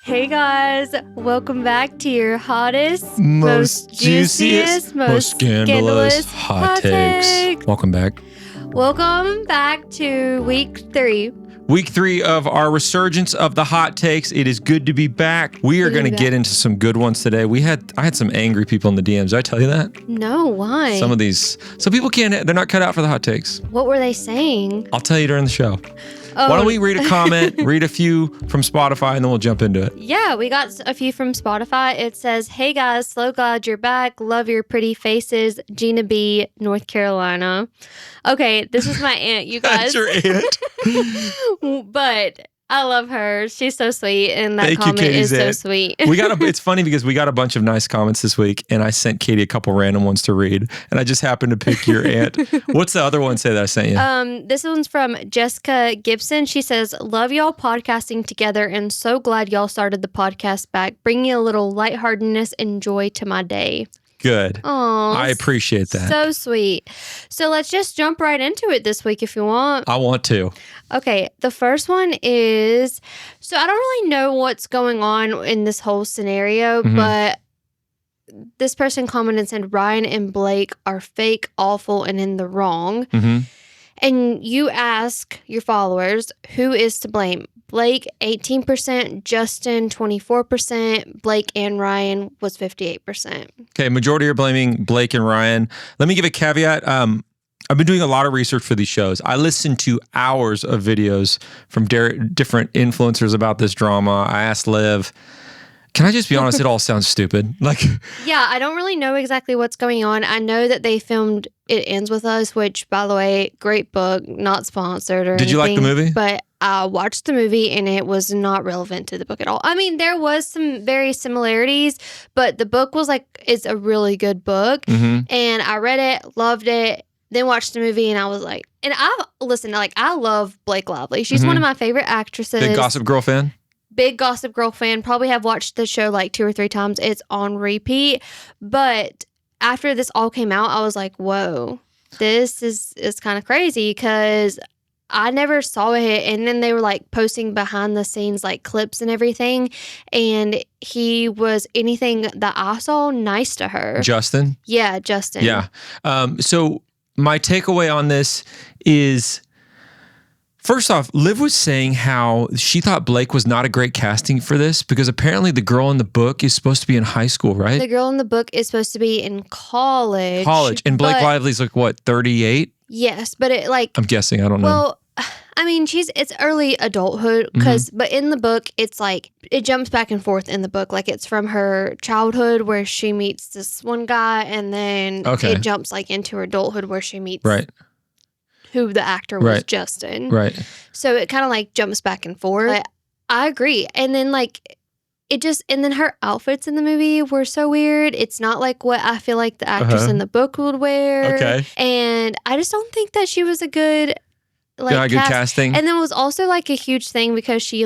Hey guys, welcome back to your hottest, most juiciest, most scandalous hot takes. Welcome back. Welcome back to week 3. Week 3 of our resurgence of the hot takes. It is good to be back. We are going to get into some good ones today. I had some angry people in the DMs. Did I tell you that? No, why? Some people they're not cut out for the hot takes. What were they saying? I'll tell you during the show. Oh. Why don't we read a comment, read a few from Spotify, and then we'll jump into it. Yeah, we got a few from Spotify. It says, hey guys, so glad you're back. Love your pretty faces. Gina B, North Carolina. Okay, this is my aunt, you guys. That's your aunt? But I love her. She's so sweet, and that Thank you, comment Katie's is so aunt. sweet. It's funny because we got a bunch of nice comments this week, and I sent Katie a couple random ones to read, and I just happened to pick your aunt. What's the other one say that I sent you? This one's from Jessica Gibson. She says, love y'all podcasting together, and so glad y'all started the podcast back, bringing a little lightheartedness and joy to my day. Good. Aww, I appreciate that. So sweet. So let's just jump right into it this week if you want. I want to. Okay, the first one is, so I don't really know what's going on in this whole scenario, but this person commented and said, Ryan and Blake are fake, awful, and in the wrong. And you ask your followers, who is to blame? Blake, 18%, Justin, 24%, Blake and Ryan was 58%. Okay, majority are blaming Blake and Ryan. Let me give a caveat. I've been doing a lot of research for these shows. I listened to hours of videos from different influencers about this drama. I asked Liv, can I just be honest? It all sounds stupid. Yeah, I don't really know exactly what's going on. I know that they filmed It Ends With Us, which, by the way, great book, not sponsored or anything. Did you like the movie? But I watched the movie and it was not relevant to the book at all. I mean, there was some very similarities, but the book was it's a really good book. And I read it, loved it, then watched the movie, and I was like, and I love Blake Lively. She's one of my favorite actresses. Big Gossip Girl fan? Big Gossip Girl fan. Probably have watched the show 2 or 3 times. It's on repeat. But after this all came out, I was like, whoa, this is kind of crazy because I never saw it. And then they were posting behind the scenes clips and everything. And he was anything that I saw nice to her. Justin? Yeah, Justin. Yeah. So my takeaway on this is, first off, Liv was saying how she thought Blake was not a great casting for this because apparently the girl in the book is supposed to be in high school, right? The girl in the book is supposed to be in college. And Blake Lively's 38? Yes, but I'm guessing, I don't know. Well, I mean, it's early adulthood but in the book, it's it jumps back and forth in the book. It's from her childhood where she meets this one guy, and then it jumps into her adulthood where she meets who the actor was, Justin. Right. So it kind of jumps back and forth. But I agree. And then and then her outfits in the movie were so weird. It's not what I feel like the actress in the book would wear. Okay. And I just don't think that she was a good good casting. And then it was also a huge thing because she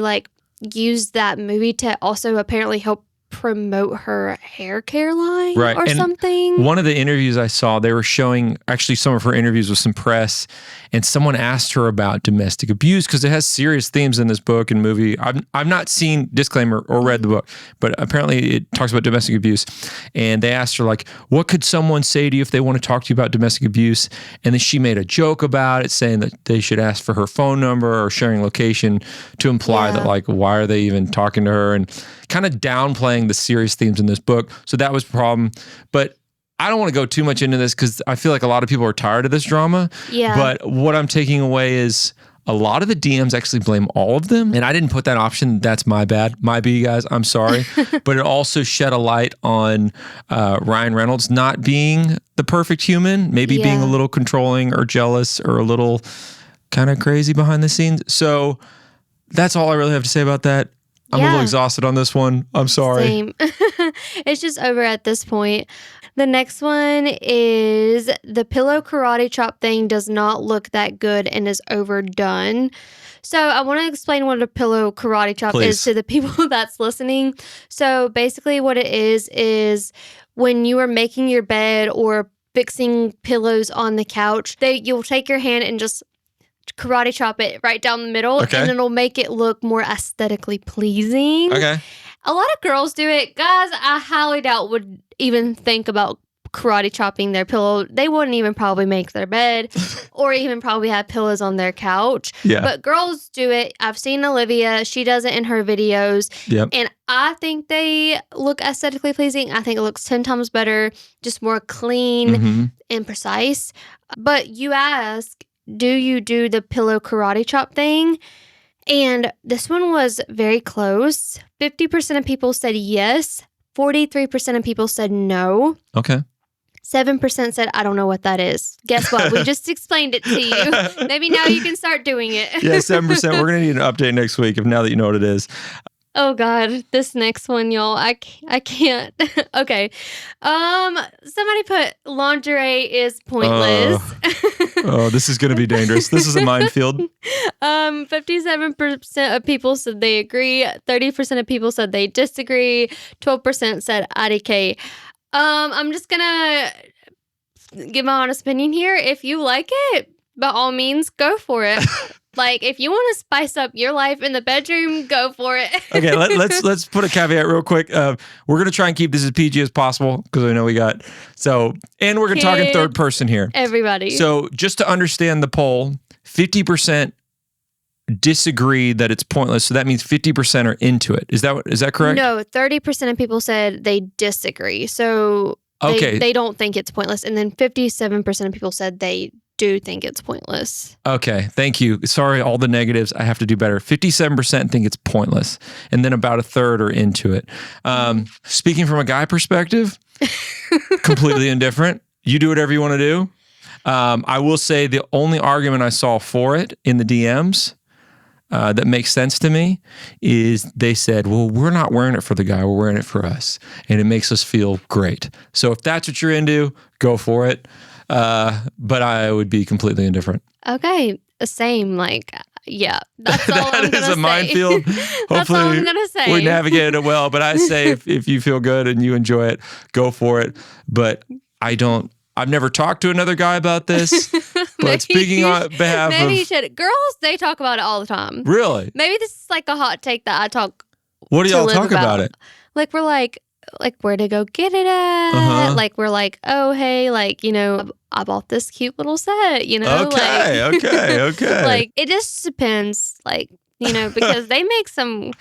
used that movie to also apparently help promote her hair care line or something. One of the interviews I saw, they were showing actually some of her interviews with some press, and someone asked her about domestic abuse because it has serious themes in this book and movie. I've not seen, disclaimer, or read the book, but apparently it talks about domestic abuse. And they asked her what could someone say to you if they want to talk to you about domestic abuse? And then she made a joke about it, saying that they should ask for her phone number or sharing location to imply that why are they even talking to her, and kind of downplaying the serious themes in this book. So that was a problem. But I don't want to go too much into this because I feel like a lot of people are tired of this drama. Yeah. But what I'm taking away is a lot of the DMs actually blame all of them. And I didn't put that option. That's my bad. My B, guys. I'm sorry. But it also shed a light on Ryan Reynolds not being the perfect human, maybe being a little controlling or jealous or a little kind of crazy behind the scenes. So that's all I really have to say about that. I'm a little exhausted on this one. I'm sorry. Same. It's just over at this point. The next one is the pillow karate chop thing does not look that good and is overdone. So I want to explain what a pillow karate chop is to the people that's listening. So basically what it is when you are making your bed or fixing pillows on the couch, you'll take your hand and just karate chop it right down the middle, and it'll make it look more aesthetically pleasing. Okay. A lot of girls do it. Guys, I highly doubt would even think about karate chopping their pillow. They wouldn't even probably make their bed or even probably have pillows on their couch. Yeah. But girls do it. I've seen Olivia. She does it in her videos. Yep. And I think they look aesthetically pleasing. I think it looks 10 times better, just more clean and precise. But you ask, do you do the pillow karate chop thing? And this one was very close. 50% of people said yes. 43% of people said no. Okay. 7% said, I don't know what that is. Guess what? We just explained it to you. Maybe now you can start doing it. Yeah, 7%. We're going to need an update next week now that you know what it is. Oh God, this next one, y'all. I can't. Okay. Somebody put lingerie is pointless. Oh, this is going to be dangerous. This is a minefield. 57% of people said they agree. 30% of people said they disagree. 12% said IDK. I'm just gonna give my honest opinion here. If you like it, by all means, go for it. Like, if you want to spice up your life in the bedroom, go for it. Okay, let's put a caveat real quick. We're gonna try and keep this as PG as possible because I know we got and we're gonna talk in third person here. Everybody. So just to understand the poll, 50% disagree that it's pointless. So that means 50% are into it. Is that correct? No, 30% of people said they disagree. So they don't think it's pointless. And then 57% of people said they do think it's pointless. Okay, thank you. Sorry, all the negatives. I have to do better. 57% think it's pointless. And then about a third are into it. Speaking from a guy perspective, completely indifferent. You do whatever you want to do. I will say the only argument I saw for it in the DMs that makes sense to me is they said, well, we're not wearing it for the guy, we're wearing it for us. And it makes us feel great. So if that's what you're into, go for it. But I would be completely indifferent. Okay, same. Like, yeah, that's all that I'm gonna is a say. minefield. That's all I'm gonna say. We navigated it well, but I say if you feel good and you enjoy it, go for it. But I've never talked to another guy about this. But speaking on behalf of... Maybe you should. Girls, they talk about it all the time. Really? Maybe this is like a hot take that I talk. What do y'all talk about it? Like, we're like where to go get it at. Like, we're like, oh, hey, like, I bought this cute little set, Okay, okay. Like, it just depends, like, because they make some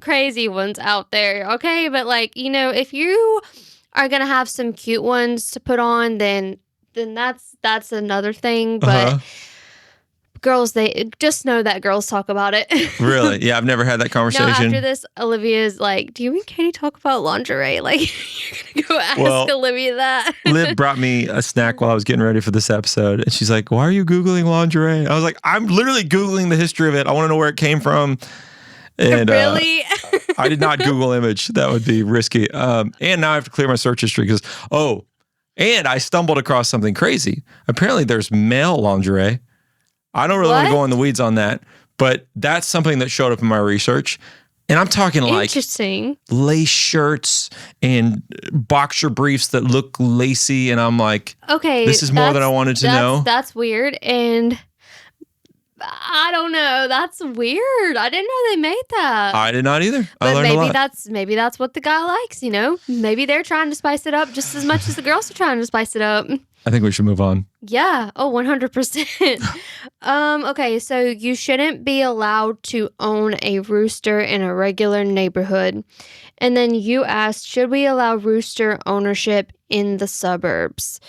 crazy ones out there, okay? But, like, if you are going to have some cute ones to put on, then that's another thing. But girls, they just know that girls talk about it. Really? Yeah, I've never had that conversation. No, after this, Olivia's like, do you and Katie talk about lingerie? Like, you're going to go ask Olivia that. Liv brought me a snack while I was getting ready for this episode. And she's like, why are you Googling lingerie? I was like, I'm literally Googling the history of it. I want to know where it came from. And really? I did not Google image. That would be risky. And now I have to clear my search history because, and I stumbled across something crazy. Apparently there's male lingerie. I don't really want to go in the weeds on that, but that's something that showed up in my research. And I'm talking like interesting lace shirts and boxer briefs that look lacy. And I'm like, okay, this is more than I wanted to know. That's weird. And I don't know. That's weird. I didn't know they made that. I did not either. But maybe that's what the guy likes, Maybe they're trying to spice it up just as much as the girls are trying to spice it up. I think we should move on. Yeah. Oh, 100%. Okay, so you shouldn't be allowed to own a rooster in a regular neighborhood. And then you asked, should we allow rooster ownership in the suburbs?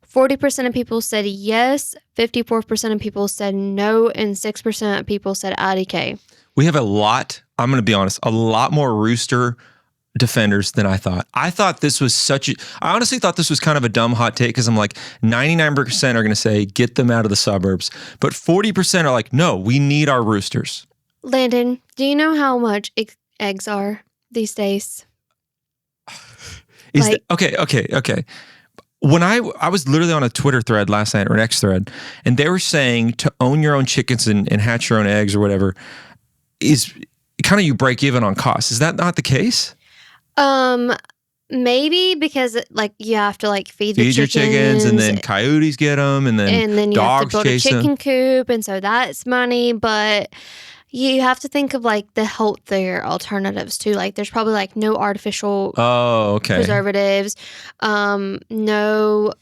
40% of people said yes, 54% of people said no, and 6% of people said IDK. We have I'm going to be honest, a lot more rooster defenders than I thought. I honestly thought this was kind of a dumb hot take because I'm like 99% are going to say get them out of the suburbs, but 40% are like, no, we need our roosters. Landon, do you know how much eggs are these days? Okay. When I was literally on a Twitter thread last night or an X thread, and they were saying to own your own chickens and hatch your own eggs or whatever is kind of you break even on costs. Is that not the case? Maybe because you have to feed your chickens, and then coyotes get them, and then you dogs have to build a chicken coop, and so that's money. But You have to think of like the healthier alternatives too. Like there's probably like no artificial Oh, okay. preservatives, no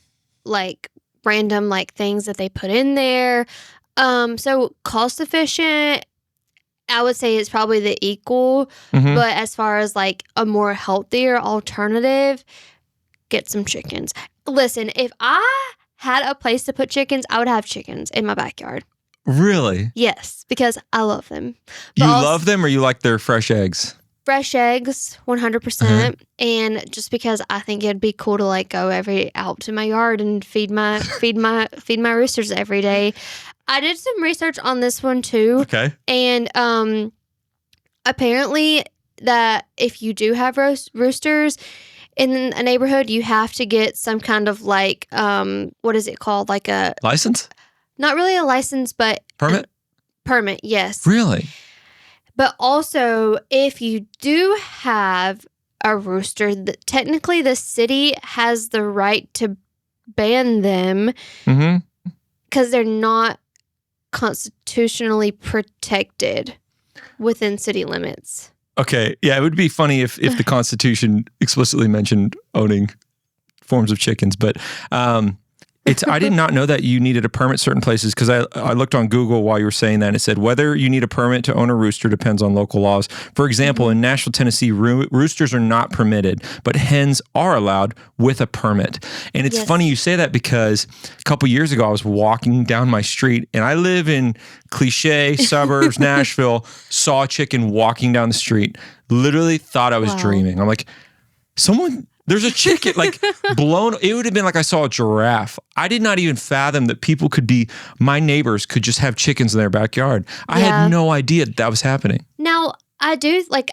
like random like things that they put in there. So cost efficient, I would say it's probably the equal, but as far as like a more healthier alternative, get some chickens. Listen, if I had a place to put chickens, I would have chickens in my backyard. Really? Yes, because I love them. You love them, or you like their fresh eggs? Fresh eggs, 100%. And just because I think it'd be cool to like go out to my yard and feed my roosters every day. I did some research on this one too. Okay. And apparently that if you do have roosters in a neighborhood, you have to get some kind of like what is it called? Like a license? Not really a license, but permit? Permit, yes. Really? But also, if you do have a rooster, technically the city has the right to ban them because they're not constitutionally protected within city limits. Okay. Yeah, it would be funny if the Constitution explicitly mentioned owning forms of chickens, but I did not know that you needed a permit certain places, because I looked on Google while you were saying that, and it said whether you need a permit to own a rooster depends on local laws. For example, in Nashville, Tennessee, roosters are not permitted, but hens are allowed with a permit. And it's funny you say that, because a couple years ago I was walking down my street, and I live in cliche suburbs, Nashville, saw a chicken walking down the street, literally thought I was dreaming. I'm like, there's a chicken, like blown. It would have been like I saw a giraffe. I did not even fathom that my neighbors could just have chickens in their backyard. I had no idea that was happening. Now, I do like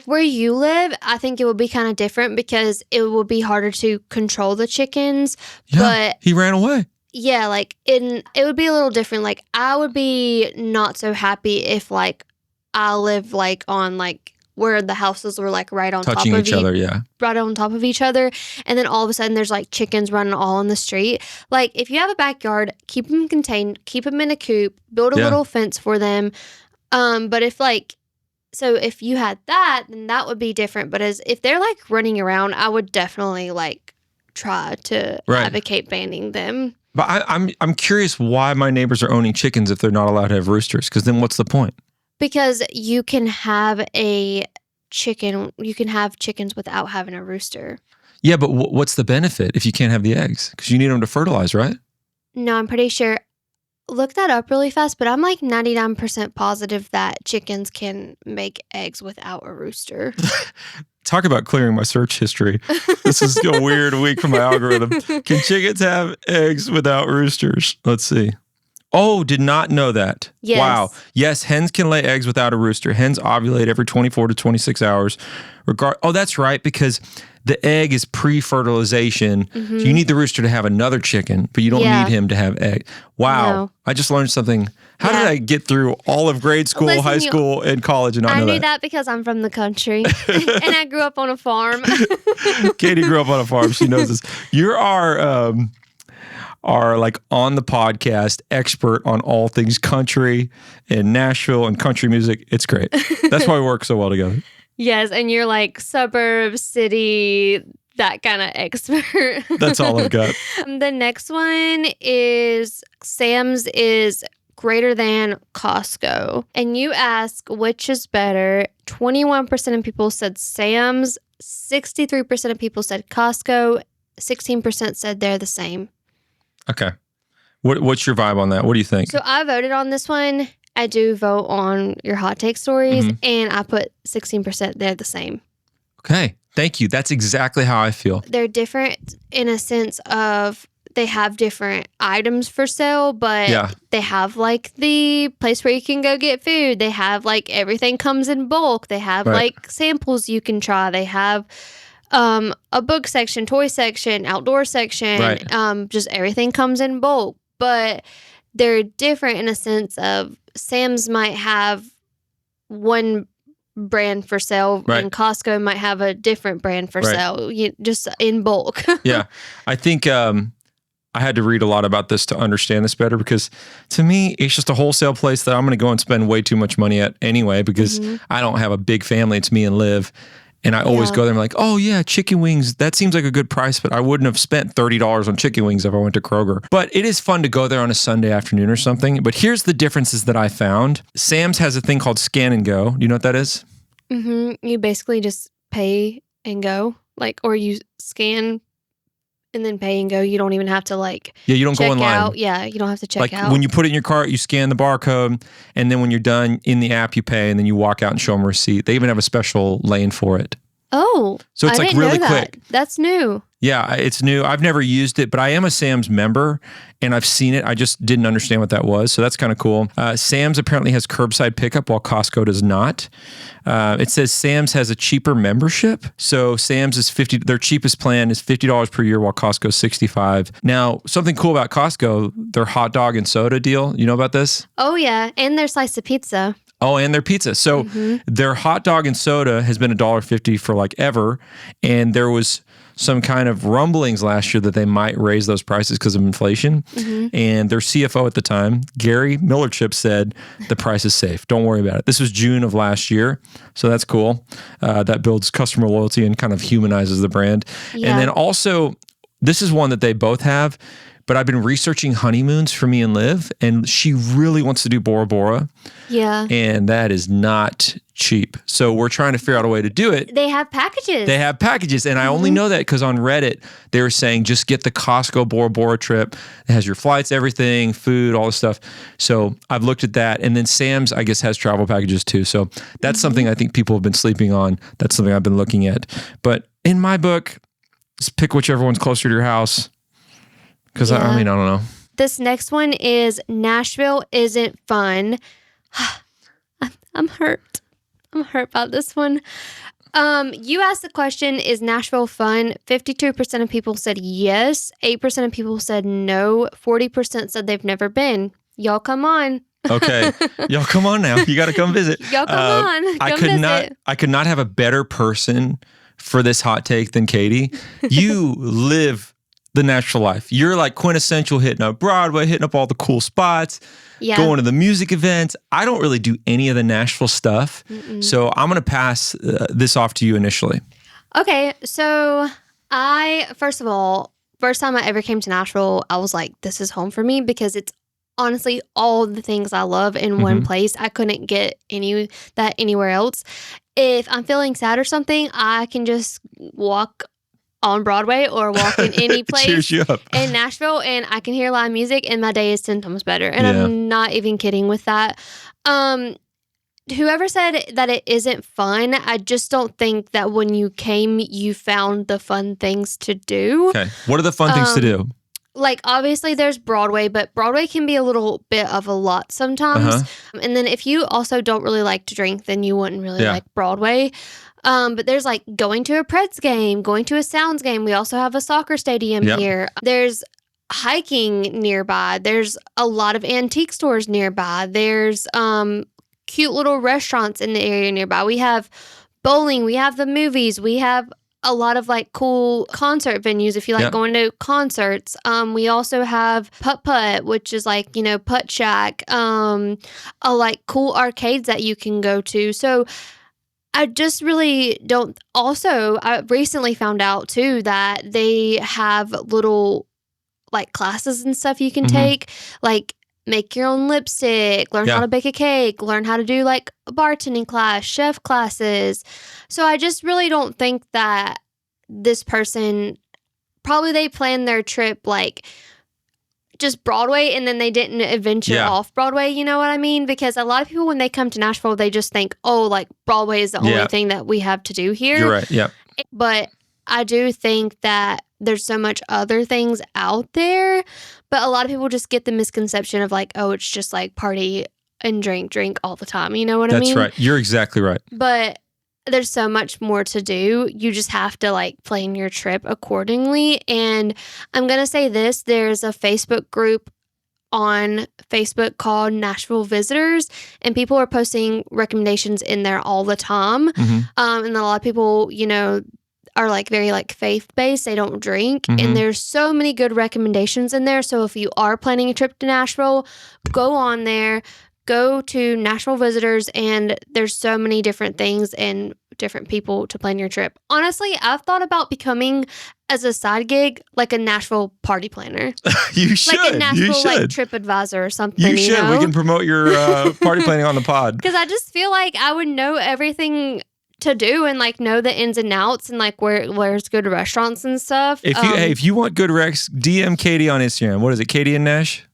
where you live, I think it would be kind of different because it would be harder to control the chickens. Yeah, but he ran away. Yeah, like it would be a little different. Like I would be not so happy if like I live like on like where the houses were like right on touching top of each other, yeah. Right on top of each other. And then all of a sudden there's like chickens running all in the street. Like if you have a backyard, keep them contained, keep them in a coop, build a little fence for them. But if you had that, then that would be different. But if they're like running around, I would definitely like try to advocate banning them. But I'm curious why my neighbors are owning chickens if they're not allowed to have roosters, because then what's the point? Because you can have chickens without having a rooster. Yeah, but what's the benefit if you can't have the eggs? Because you need them to fertilize, right? No, I'm pretty sure. Look that up really fast, but I'm like 99% positive that chickens can make eggs without a rooster. Talk about clearing my search history. This is a weird week for my algorithm. Can chickens have eggs without roosters? Let's see. Oh, did not know that. Yes. Wow. Yes, hens can lay eggs without a rooster. Hens ovulate every 24 to 26 hours. Oh, that's right, because the egg is pre-fertilization. So you need the rooster to have another chicken, but you don't need him to have egg. Wow. No. I just learned something. How did I get through all of grade school, high school, and college and not know that? I knew that because I'm from the country and I grew up on a farm. Katie grew up on a farm. She knows this. You're our like on the podcast expert on all things country and Nashville and country music. It's great. That's why we work so well together. Yes, and you're like suburbs, city, that kind of expert. That's all I've got. The next one is Sam's is greater than Costco. And you ask which is better. 21% of people said Sam's, 63% of people said Costco, 16% said they're the same. Okay. What's your vibe on that? What do you think? So I voted on this one. I do vote on your hot take stories, and I put 16%. They're the same. Okay. Thank you. That's exactly how I feel. They're different in a sense of they have different items for sale, but they have like the place where you can go get food. They have like everything comes in bulk. They have like samples you can try. They have a book section, toy section, outdoor section. Just everything comes in bulk, but they're different in a sense of Sam's might have one brand for sale and Costco might have a different brand for sale, just in bulk. Yeah. I think I had to read a lot about this to understand this better, because to me, it's just a wholesale place that I'm going to go and spend way too much money at anyway, because I don't have a big family. It's me and Liv. And I always go there and I'm like, oh yeah, chicken wings, that seems like a good price, but I wouldn't have spent $30 on chicken wings if I went to Kroger. But it is fun to go there on a Sunday afternoon or something. But here's the differences that I found. Sam's has a thing called Scan and Go. Do you know what that is? You basically just pay and go, or you scan and then pay and go. You don't even have to you don't go online. Out. Yeah, you don't have to check out. When you put it in your cart, you scan the barcode, and then when you're done in the app, you pay, and then you walk out and show them a receipt. They even have a special lane for it. Oh, so it's I didn't really know that. quick. That's new. Yeah, it's new. I've never used it, but I am a Sam's member, and I've seen it. I just didn't understand what that was, so that's kind of cool. Sam's apparently has curbside pickup, while Costco does not. It says Sam's has a cheaper membership, so Sam's is $50. Their cheapest plan is $50 per year, while Costco's $65. Now, something cool about Costco, their hot dog and soda deal. You know about this? Oh yeah, and their slice of pizza. Oh, and their pizza. So their hot dog and soda has been $1.50 for ever, and there was some kind of rumblings last year that they might raise those prices because of inflation. And their CFO at the time, Gary Millerchip, said the price is safe. Don't worry about it. This was June of last year, so that's cool. That builds customer loyalty and kind of humanizes the brand. Yeah. And then also, this is one that they both have, but I've been researching honeymoons for me and Liv, and she really wants to do Bora Bora. Yeah. And that is not cheap. So we're trying to figure out a way to do it. They have packages. And I only know that because on Reddit, they were saying just get the Costco Bora Bora trip. It has your flights, everything, food, all this stuff. So I've looked at that. And then Sam's, I guess, has travel packages too. So that's something I think people have been sleeping on. That's something I've been looking at. But in my book, just pick whichever one's closer to your house. Because I don't know. This next one is Nashville Isn't Fun. I'm hurt. I'm hurt about this one. You asked the question, is Nashville fun? 52% of people said yes. 8% of people said no. 40% said they've never been. Y'all come on. Okay. Y'all come on now. You got to come visit. Y'all come on. I could not have a better person for this hot take than Katie. You live the Nashville life. You're like quintessential, hitting up Broadway, hitting up all the cool spots, going to the music events. I don't really do any of the Nashville stuff. So I'm going to pass this off to you initially. Okay. So first time I ever came to Nashville, I was like, this is home for me, because it's honestly all the things I love in one place. I couldn't get anywhere else. If I'm feeling sad or something, I can just walk on Broadway or walk in any place in Nashville, and I can hear live music, and my day is 10 times better. And I'm not even kidding with that. Whoever said that it isn't fun, I just don't think that when you came, you found the fun things to do. Okay. What are the fun things to do? Obviously there's Broadway, but Broadway can be a little bit of a lot sometimes. And then if you also don't really like to drink, then you wouldn't really like Broadway. But there's going to a Preds game, going to a Sounds game. We also have a soccer stadium here. There's hiking nearby. There's a lot of antique stores nearby. There's cute little restaurants in the area nearby. We have bowling. We have the movies. We have a lot of cool concert venues if you like going to concerts. We also have Putt Putt, which is Putt Shack. Cool arcades that you can go to. So I just really don't. Also, I recently found out too that they have little classes and stuff you can take, make your own lipstick, learn how to bake a cake, learn how to do a bartending class, chef classes. So I just really don't think that this person, probably they planned their trip just Broadway, and then they didn't adventure off Broadway, you know what I mean? Because a lot of people, when they come to Nashville, they just think, Broadway is the only thing that we have to do here. You're right, yeah. But I do think that there's so much other things out there, but a lot of people just get the misconception of it's just party and drink all the time. You know what I mean? That's right. You're exactly right. But there's so much more to do. You just have to plan your trip accordingly. And I'm going to say this, there's a Facebook group on Facebook called Nashville Visitors, and people are posting recommendations in there all the time. And a lot of people, are like very like faith-based. They don't drink. Mhm. And there's so many good recommendations in there. So if you are planning a trip to Nashville, go on there, go to Nashville Visitors, and there's so many different things and different people to plan your trip. Honestly, I've thought about becoming, as a side gig, like a Nashville party planner. You should. Like a Nashville You should. like trip advisor or something. You should. know? We can promote your party planning on the pod. Because I just feel like I would know everything to do and like know the ins and outs and like where's good restaurants and stuff. If you want good recs, DM Katie on Instagram. What is it, Katie and Nash?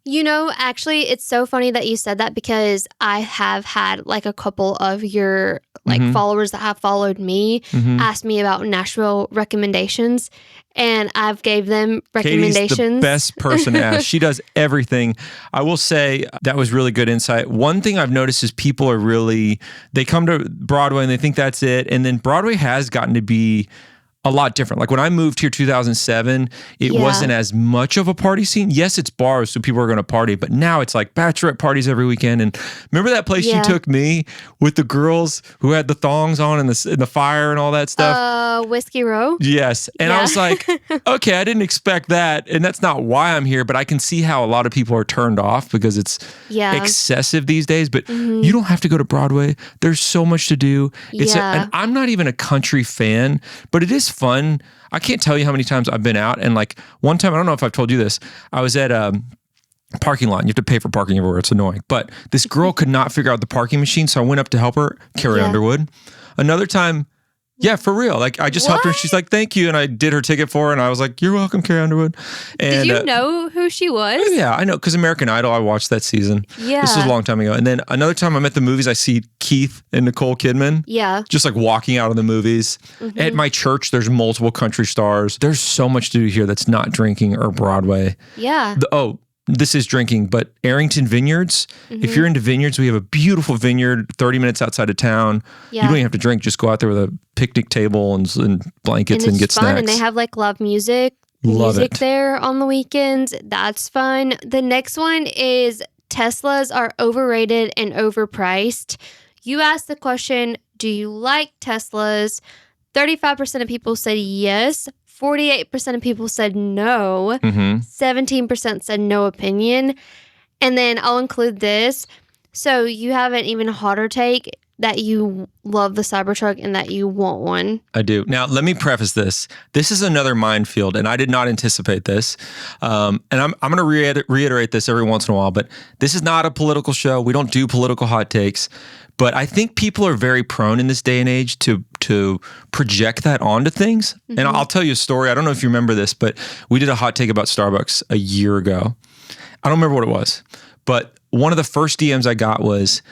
Actually, it's so funny that you said that because I have had like a couple of your like followers that have followed me ask me about Nashville recommendations, and I've gave them recommendations. Katie's the best person to ask. She does everything. I will say that was really good insight. One thing I've noticed is people are they come to Broadway and they think that's it. And then Broadway has gotten to be a lot different. Like when I moved here 2007, it wasn't as much of a party scene. Yes, it's bars, so people are going to party, but now it's like bachelorette parties every weekend. And remember that place you took me with the girls who had the thongs on and the fire and all that stuff? Whiskey Row? Yes. And I was like, okay, I didn't expect that. And that's not why I'm here, but I can see how a lot of people are turned off because it's excessive these days. But you don't have to go to Broadway. There's so much to do. And I'm not even a country fan, but it is fun. I can't tell you how many times I've been out, and like one time, I don't know if I've told you this, I was at a parking lot. You have to pay for parking everywhere. It's annoying. But this girl could not figure out the parking machine, so I went up to help her, Carrie Underwood. Another time, for real. Like I just helped her and she's like, thank you. And I did her ticket for her and I was like, you're welcome, Carrie Underwood. And, did you know who she was? Yeah, I know. Because American Idol, I watched that season. Yeah. This was a long time ago. And then another time I'm at the movies, I see Keith and Nicole Kidman. Yeah. Just like walking out of the movies. At my church, there's multiple country stars. There's so much to do here that's not drinking or Broadway. Yeah. This is drinking, but Arrington Vineyards, if you're into vineyards, we have a beautiful vineyard 30 minutes outside of town. You don't even have to drink. Just go out there with a picnic table and blankets and get fun. snacks. And they have like live music there on the weekends. That's fun. The next one is Teslas are overrated and overpriced. You asked the question, do you like Teslas? 35% of people said yes. 48% of people said no. 17% said no opinion. And then I'll include this. So you have an even hotter take that you love the Cybertruck and that you want one. I do. Now, let me preface this. This is another minefield, and I did not anticipate this. And I'm going to reiterate this every once in a while, but this is not a political show. We don't do political hot takes. But I think people are very prone in this day and age to project that onto things. And I'll tell you a story. I don't know if you remember this, but we did a hot take about Starbucks a year ago. I don't remember what it was, but one of the first DMs I got was,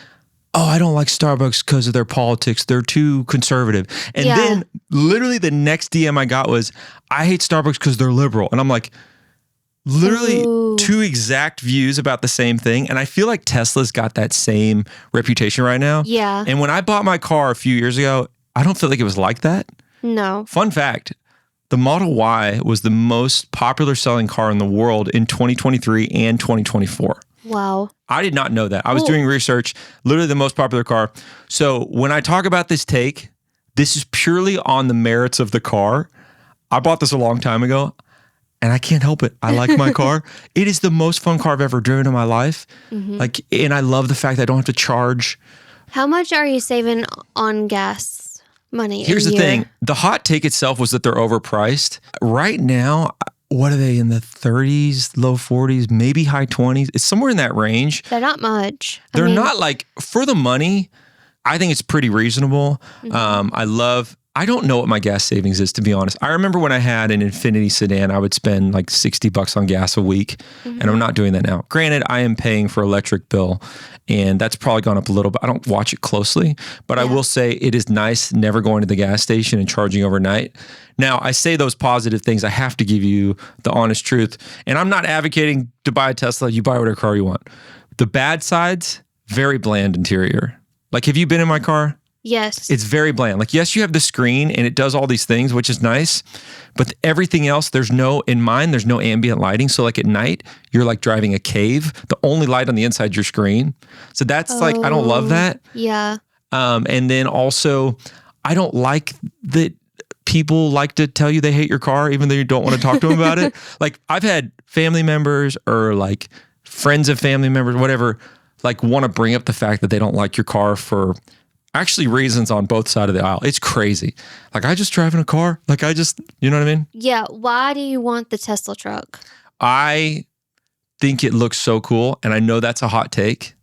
oh, I don't like Starbucks because of their politics. They're too conservative. And then literally the next DM I got was, I hate Starbucks because they're liberal. And I'm like, literally two exact views about the same thing. And I feel like Tesla's got that same reputation right now. Yeah. And when I bought my car a few years ago, I don't feel like it was like that. No. Fun fact, the Model Y was the most popular selling car in the world in 2023 and 2024. Wow. I did not know that. I was doing research, literally the most popular car. So when I talk about this take, this is purely on the merits of the car. I bought this a long time ago. And I can't help it. I like my car. It is the most fun car I've ever driven in my life. And I love the fact that I don't have to charge. How much are you saving on gas money? Here's the thing. The hot take itself was that they're overpriced. Right now, what are they in the 30s, low 40s, maybe high 20s? It's somewhere in that range. They're not much. They're not like, for the money, I think it's pretty reasonable. I don't know what my gas savings is, to be honest. I remember when I had an Infiniti sedan, I would spend like $60 on gas a week, and I'm not doing that now. Granted, I am paying for electric bill, and that's probably gone up a little bit. I don't watch it closely, but I will say it is nice never going to the gas station and charging overnight. Now, I say those positive things. I have to give you the honest truth, and I'm not advocating to buy a Tesla. You buy whatever car you want. The bad sides, very bland interior. Like, have you been in my car? Yes. It's very bland. Like, yes, you have the screen and it does all these things, which is nice, but everything else, there's no ambient lighting. So like at night, you're like driving a cave. The only light on the inside is your screen. So that's like, I don't love that. Yeah. And then also, I don't like that people like to tell you they hate your car, even though you don't want to talk to them about it. Like I've had family members or like friends of family members, whatever, like want to bring up the fact that they don't like your car for actually reasons on both sides of the aisle. It's crazy. Like I just drive in a car. Like you know what I mean? Yeah. Why do you want the Tesla truck? I think it looks so cool. And I know that's a hot take.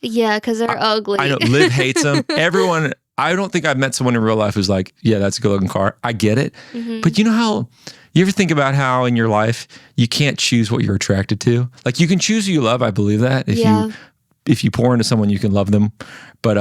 Yeah, because they're ugly. I know Liv hates them. Everyone, I don't think I've met someone in real life who's like, yeah, that's a good looking car. I get it. But you know how, you ever think about how in your life you can't choose what you're attracted to? Like you can choose who you love. I believe that. If you pour into someone, you can love them. But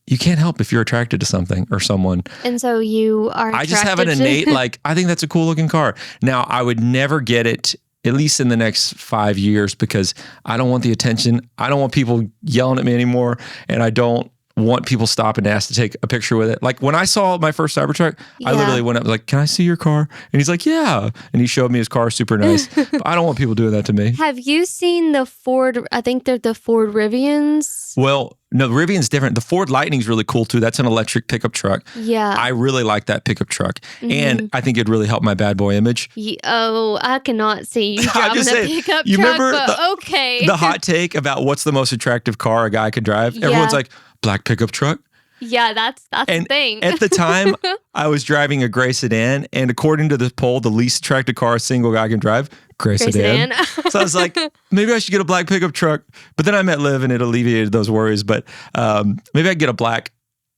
you can't help if you're attracted to something or someone. And so you are I just have an innate, like, I think that's a cool looking car. Now, I would never get it, at least in the next 5 years, because I don't want the attention. I don't want people yelling at me anymore. And I don't want people stopping to ask to take a picture with it. Like when I saw my first Cybertruck, I literally went up like, can I see your car? And he's like, yeah. And he showed me his car, super nice. But I don't want people doing that to me. Have you seen the Ford, I think they're the Ford Rivians? Well, no, the Rivian's different. The Ford Lightning's really cool too. That's an electric pickup truck. Yeah. I really like that pickup truck. And I think it'd really help my bad boy image. Oh, I cannot see you driving a pickup you truck, remember but okay. The hot take about what's the most attractive car a guy could drive? Everyone's like, black pickup truck. Yeah, that's the thing. At the time, I was driving a gray sedan, and according to the poll, the least attractive car a single guy can drive, gray sedan. So I was like, maybe I should get a black pickup truck. But then I met Liv, and it alleviated those worries. But maybe I could get a black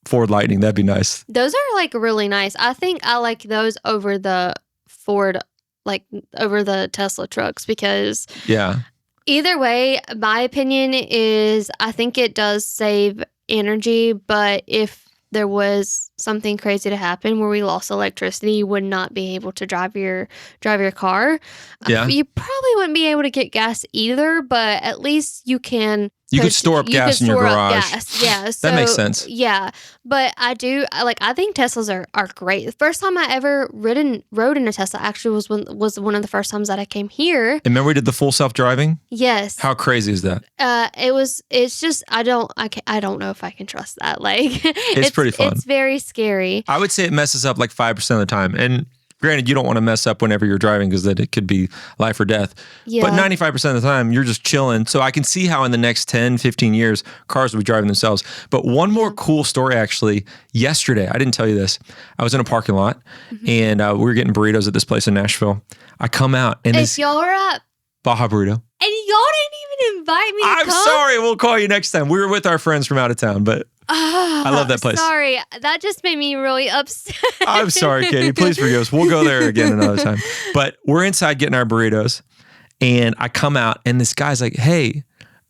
Ford Lightning. That'd be nice. Those are like really nice. I think I like those over the Ford, like over the Tesla trucks, because either way, my opinion is I think it does save energy, but if there was something crazy to happen where we lost electricity, you would not be able to drive your car. You probably wouldn't be able to get gas either, but at least you can. You could store up gas in your garage. Yeah, so, that makes sense. Yeah, but I think Teslas are great. The first time I ever rode in a Tesla actually was one of the first times that I came here. And remember we did the full self-driving? Yes. How crazy is that? It's just I don't know if I can trust that. Like it's pretty fun. It's very scary. I would say it messes up like 5% of the time. And granted, you don't want to mess up whenever you're driving because then it could be life or death. Yeah. But 95% of the time, you're just chilling. So I can see how in the next 10, 15 years, cars will be driving themselves. But one more cool story, actually. Yesterday, I didn't tell you this. I was in a parking lot, and we were getting burritos at this place in Nashville. I come out, and if y'all are at Baja Burrito. And y'all didn't even invite me to I'm come? sorry. We'll call you next time. We were with our friends from out of town, but I love that place. Sorry. That just made me really upset. I'm sorry, Katie. Please forgive us. We'll go there again another time. But we're inside getting our burritos, and I come out, and this guy's like, hey,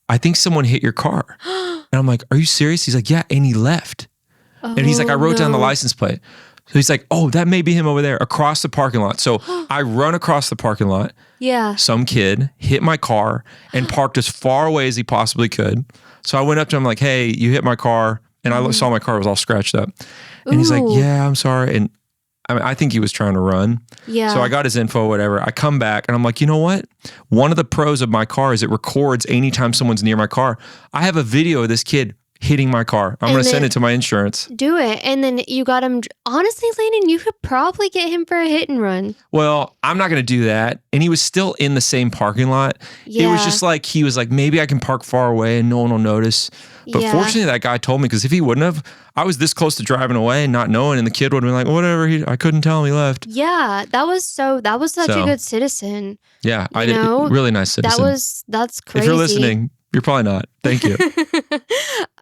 I think someone hit your car. And I'm like, are you serious? He's like, yeah, and he left. And he's like, I wrote down the license plate. So he's like, oh, that may be him over there across the parking lot. So I run across the parking lot. Yeah. Some kid hit my car and parked as far away as he possibly could. So I went up to him like, hey, you hit my car. And I saw my car was all scratched up. And he's like, yeah, I'm sorry. And I think he was trying to run. Yeah. So I got his info, whatever. I come back and I'm like, you know what? One of the pros of my car is it records anytime someone's near my car. I have a video of this kid hitting my car. I'm going to send it to my insurance. Do it. And then you got him. Honestly, Landon, you could probably get him for a hit and run. Well, I'm not going to do that. And he was still in the same parking lot. Yeah. It was just like, he was like, maybe I can park far away and no one will notice. But fortunately, that guy told me, because if he wouldn't have, I was this close to driving away and not knowing, and the kid would have been like, whatever, I couldn't tell him he left. Yeah, that was such a good citizen. Yeah, I did. Really nice citizen. That's crazy. If you're listening, you're probably not. Thank you.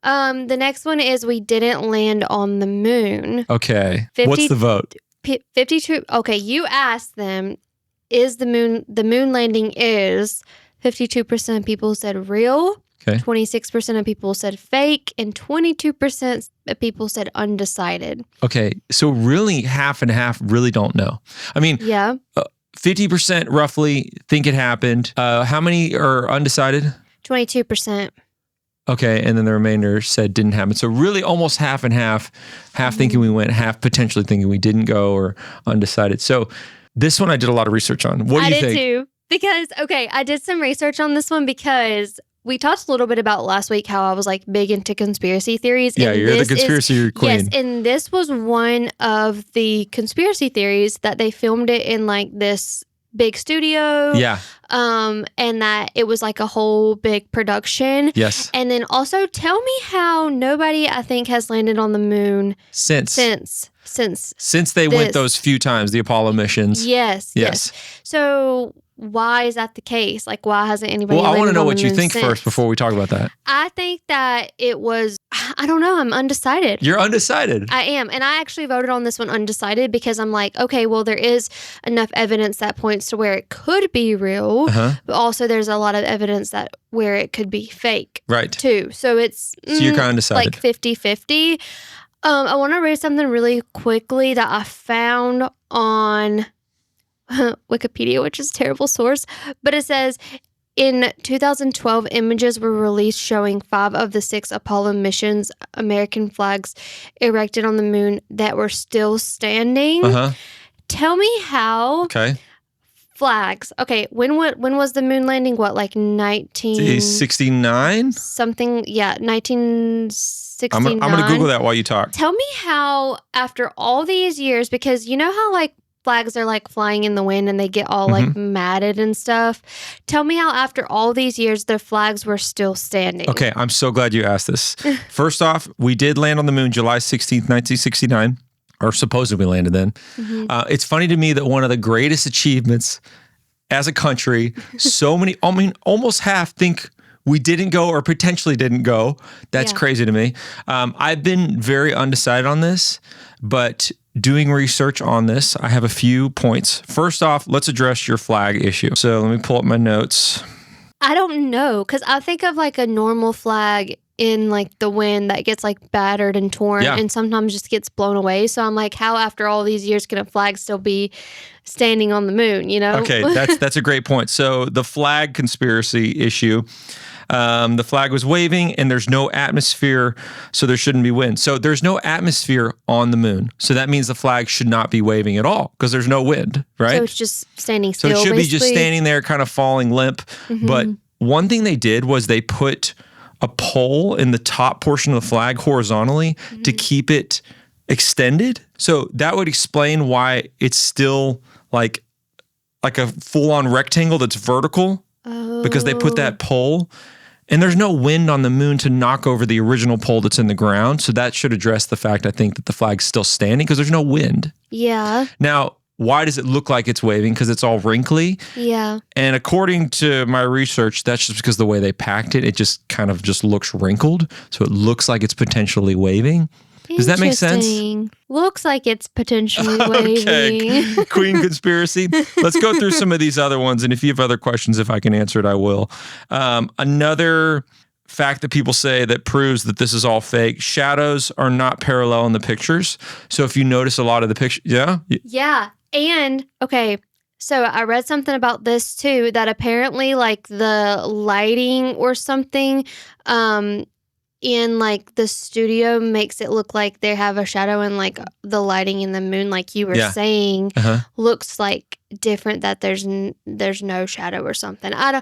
The next one is we didn't land on the moon. Okay. What's the vote? 52. Okay, you asked them, is the moon landing is 52% of people said real. Okay. 26% of people said fake, and 22% of people said undecided. Okay, so really half and half really don't know. I mean, 50% roughly think it happened. How many are undecided? 22%. Okay, and then the remainder said didn't happen. So really almost half and half thinking we went, half potentially thinking we didn't go, or undecided. So this one I did a lot of research on. What do you think? I did too. Because, okay, I did some research on this one because we talked a little bit about last week how I was like big into conspiracy theories. Yeah, and you're the this conspiracy queen. Yes, and this was one of the conspiracy theories that they filmed it in like this big studio. Yeah. And that it was like a whole big production. Yes. And then also tell me how nobody, I think, has landed on the moon since they went those few times, the Apollo missions. Yes. So why is that the case? Like, why hasn't anybody Well, I want to know what you think since? first before we talk about that. I think that it was, I don't know, I'm undecided. You're undecided. I am. And I actually voted on this one undecided because I'm like, okay, well, there is enough evidence that points to where it could be real, but also there's a lot of evidence that where it could be fake. Right. Too. So it's so you're kind of undecided. Like 50-50. I want to read something really quickly that I found on Wikipedia, which is a terrible source, but it says in 2012 images were released showing 5 of the 6 Apollo missions American flags erected on the moon that were still standing. Tell me how flags. Okay, when was the moon landing? What, like 1969? Something, yeah, 1969. I'm going to Google that while you talk. Tell me how after all these years, because you know how like flags are like flying in the wind and they get all like matted and stuff. Tell me how after all these years their flags were still standing. Okay, I'm so glad you asked this. First off, we did land on the moon July 16th, 1969, or supposedly landed then. It's funny to me that one of the greatest achievements as a country, almost half think we didn't go or potentially didn't go. That's crazy to me. I've been very undecided on this, but doing research on this, I have a few points. First off, let's address your flag issue. So let me pull up my notes. I don't know, because I think of like a normal flag in like the wind that gets like battered and torn and sometimes just gets blown away. So I'm like, how after all these years can a flag still be standing on the moon, you know? Okay, that's a great point. So the flag conspiracy issue, the flag was waving and there's no atmosphere, so there shouldn't be wind. So there's no atmosphere on the moon. So that means the flag should not be waving at all because there's no wind, right? So it's just standing still. So it should basically be just standing there kind of falling limp. But one thing they did was they put a pole in the top portion of the flag horizontally to keep it extended. So that would explain why it's still like a full-on rectangle that's vertical because they put that pole. And there's no wind on the moon to knock over the original pole that's in the ground. So that should address the fact, I think, that the flag's still standing because there's no wind. Yeah. Now, why does it look like it's waving? Because it's all wrinkly. Yeah. And according to my research, that's just because the way they packed it, it just kind of just looks wrinkled. So it looks like it's potentially waving. Does that make sense? Looks like it's potentially waving. Okay, Queen Conspiracy. Let's go through some of these other ones. And if you have other questions, if I can answer it, I will. Another fact that people say that proves that this is all fake, shadows are not parallel in the pictures. So if you notice a lot of the pictures, Yeah. And, okay, so I read something about this too, that apparently like the lighting or something in like the studio makes it look like they have a shadow, and like the lighting in the moon, like you were saying, looks like different, that there's no shadow or something. I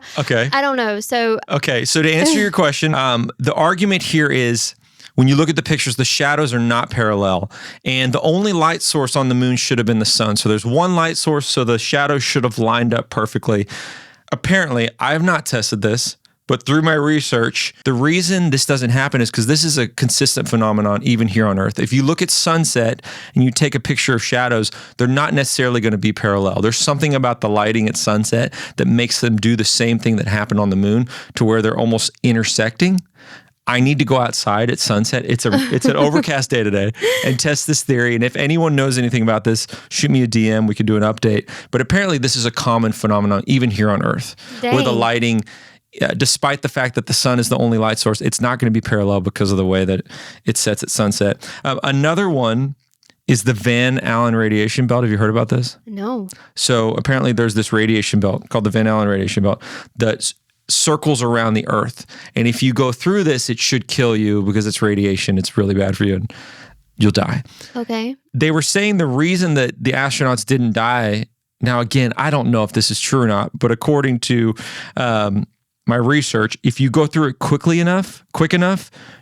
don't know. So to answer your question, the argument here is when you look at the pictures, the shadows are not parallel, and the only light source on the moon should have been the sun. So there's one light source, so the shadows should have lined up perfectly. Apparently, I have not tested this, but through my research, the reason this doesn't happen is because this is a consistent phenomenon even here on Earth. If you look at sunset and you take a picture of shadows, they're not necessarily going to be parallel. There's something about the lighting at sunset that makes them do the same thing that happened on the moon to where they're almost intersecting. I need to go outside at sunset. It's an overcast day today and test this theory. And if anyone knows anything about this, shoot me a DM. We could do an update. But apparently this is a common phenomenon even here on Earth where the lighting, despite the fact that the sun is the only light source, it's not going to be parallel because of the way that it sets at sunset. Another one is the Van Allen radiation belt. Have you heard about this? No. So apparently there's this radiation belt called the Van Allen radiation belt that's circles around the Earth. And if you go through this, it should kill you because it's radiation. It's really bad for you and you'll die. Okay. They were saying the reason that the astronauts didn't die, now again, I don't know if this is true or not, but according to my research, if you go through it quick enough,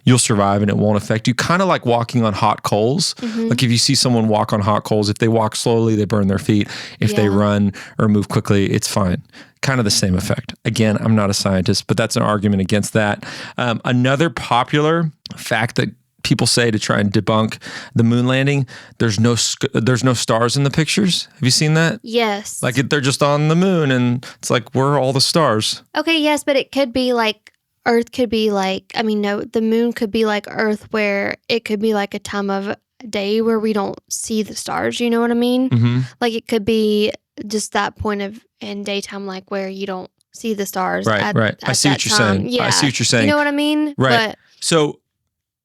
you'll survive and it won't affect you. Kind of like walking on hot coals. Like if you see someone walk on hot coals, if they walk slowly, they burn their feet. If they run or move quickly, it's fine. Kind of the same effect. Again, I'm not a scientist, but that's an argument against that. Another popular fact that people say to try and debunk the moon landing, there's no stars in the pictures. Have you seen that? Yes. Like they're just on the moon and it's like, where are all the stars? Okay, yes, but it could be like Earth could be like, the moon could be like Earth where it could be like a time of day where we don't see the stars, you know what I mean? Like it could be just that point in daytime like where you don't see the stars. Right. I see what you're saying. Yeah. I see what you're saying. You know what I mean? Right. So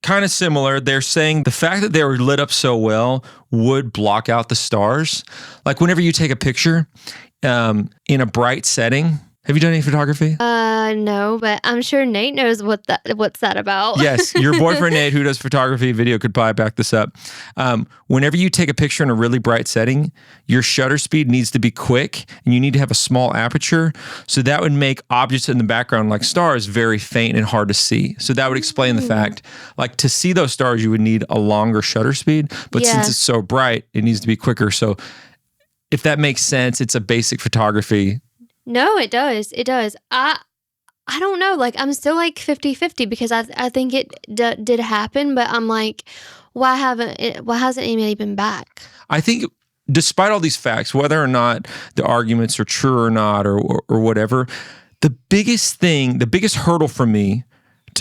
kind of similar. They're saying the fact that they were lit up so well would block out the stars. Like whenever you take a picture in a bright setting. Have you done any photography? No, but I'm sure Nate knows what's that about. Yes, your boyfriend Nate, who does photography, video, could probably back this up. Whenever you take a picture in a really bright setting, your shutter speed needs to be quick, and you need to have a small aperture. So that would make objects in the background, like stars, very faint and hard to see. So that would explain the fact, like to see those stars, you would need a longer shutter speed. But since it's so bright, it needs to be quicker. So if that makes sense, it's a basic photography. No, it does. It does. I don't know. Like, I'm still like 50-50 because I think it did happen, but I'm like, why hasn't anybody been back? I think despite all these facts, whether or not the arguments are true or not, or whatever, the biggest hurdle for me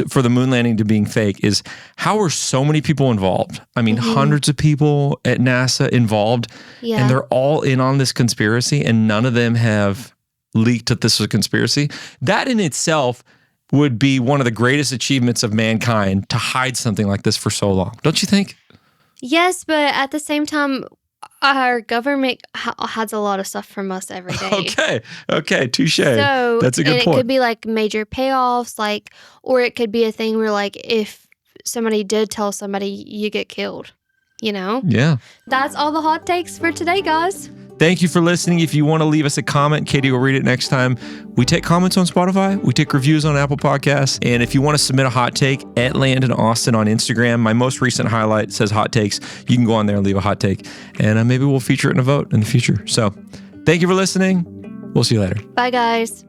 for the moon landing to being fake is how are so many people involved? I mean, hundreds of people at NASA involved, and they're all in on this conspiracy, and none of them have leaked that this was a conspiracy. That in itself would be one of the greatest achievements of mankind, to hide something like this for so long. Don't you think? Yes, but at the same time, our government hides a lot of stuff from us every day. Okay, touche. So, that's a good point. It could be like major payoffs, like, or it could be a thing where like if somebody did tell somebody, you get killed, you know? Yeah. That's all the hot takes for today, guys. Thank you for listening. If you want to leave us a comment, Katie will read it next time. We take comments on Spotify. We take reviews on Apple Podcasts. And if you want to submit a hot take, at Landon Austin on Instagram. My most recent highlight says hot takes. You can go on there and leave a hot take. And maybe we'll feature it in a vote in the future. So thank you for listening. We'll see you later. Bye, guys.